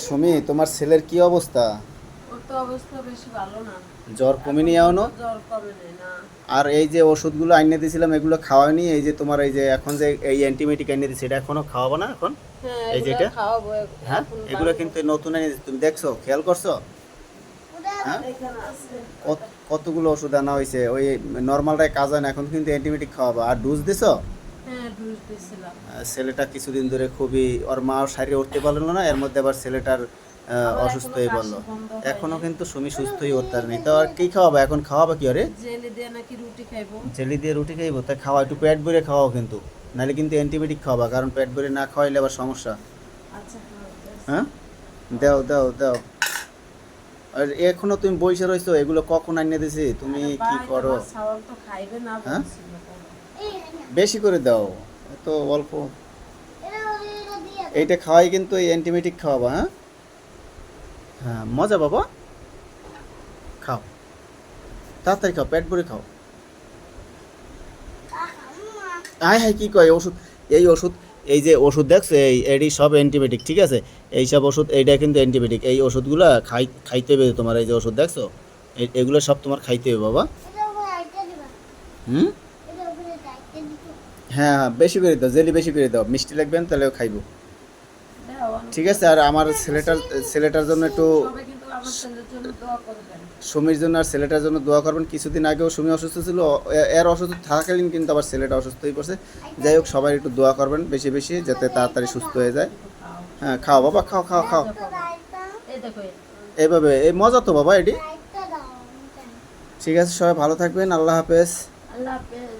সুমি, তোমার ছেলের কি অবস্থা? ওর তো অবস্থা বেশি ভালো না। জ্বর কমেনি এখন এখনো? জ্বর কমে নাই না। আর এই যে ওষুধগুলো আইনে দিয়েছিলাম এগুলো খাওয়ানি? এই যে তোমার এই যে এখন যে এই অ্যান্টিবায়োটিক আইনে দিচ্ছে এটা এখনো খাওয়াবো না এখন? হ্যাঁ, এই যে এগুলো এটা, খাওয়াবো হ্যাঁ, এখন এগুলো বানিয়ে। কিন্তু নতুন আইনে দিচ্ছে, তুমি দেখছো, খেয়াল করছো? হ্যাঁ, এখানে আছে কতগুলো ওষুধ আনা হয়েছে, ওই নর্মালটাই কাজ হয় না, এখন কিন্তু অ্যান্টিবায়োটিক খাওয়াবো। আর ডোজ দিছো? হ্যাঁ, ডোজ দিয়েছিলাম। ছেলেটা কিছুদিন ধরে খুবই, ওর মা সারিয়ে উঠতে পারলো না, এর মধ্যে আবার ছেলেটার আবার অসুস্থ এখনো হয়ে কাশি পড়লো। বন্ধ এখনো হয়নি। কিন্তু সুমি সুস্থই উঠতে পারেনি, তো আর কি খাওয়াবো এখন? খাওয়াবো কি আরে? জেলি দিয়ে নাকি রুটি খাইবো। জেলি দিয়ে রুটি খাইবো? তাই খাওয়া, একটু পেট ভরে খাওয়াও কিন্তু, নাহলে কিন্তু অ্যান্টিবায়োটিক খাওয়াবা, কারণ পেট ভরে না খাওয়াইলে আবার সমস্যা। আচ্ছা, খাওয়াইতেছি। হ্যাঁ, দাও দাও দাও। আর এখনো তুমি বসে রয়েছো, এগুলো কখন আনিয়ে দিছি, তুমি আরে কি ভাই, করো? তোমার ছাওয়াল তো খাইবে না হ্যাঁ, বলছিল তো। বেশি করে দাও, এত অল্প। এইটা খাওয়াই কিন্তু এই অ্যান্টিবায়োটিক খাওয়াবা, হ্যাঁ? হ্যাঁ, মজা বাবা, খাও, তাড়াতাড়ি খাও, পেট ভরে খাও। আয় হায়, কি কয় ওষুধ? এই ওষুধ, এই যে ওষুধ দেখছো, এটি সব অ্যান্টিবায়োটিক, ঠিক আছে? এই সব ওষুধ, এইটা কিন্তু অ্যান্টিবায়োটিক, এই ওষুধগুলো খাইতে হবে তোমার। এই যে ওষুধ দেখছো, এগুলো সব তোমার খাইতে হবে বাবা। হুম, হ্যাঁ হ্যাঁ, বেশি করে দাও, জেলি বেশি করে দাও, মিষ্টি লাগবে না, তাহলেও খাইবো। দাও, আমি ঠিক তো আছে, আর আমার ছেলেটার জন্য একটু, সবাই কিন্তু আমার ছেলের জন্য দোয়া করবেন। সুমির জন্য আর ছেলেটার জন্য দোয়া করবেন। কিছুদিন আগেও সুমি অসুস্থ ছিল, এর অসুস্থ থাকাকালীন কিন্তু আবার ছেলেটা অসুস্থ হয়ে পড়ছে। যাই হোক, সবাই একটু দোয়া করবেন বেশি বেশি, যাতে তাড়াতাড়ি সুস্থ হয়ে যায়। একটু খাও। হ্যাঁ, খাও বাবা, খাও খাও খাও। মজা পাবো। এই দেখো এইভাবে, এই মজা তো বাবা এটি। ঠিক আছে, সবাই ভালো থাকবেন, আল্লাহ হাফেজ। আল্লাহ হাফেজ।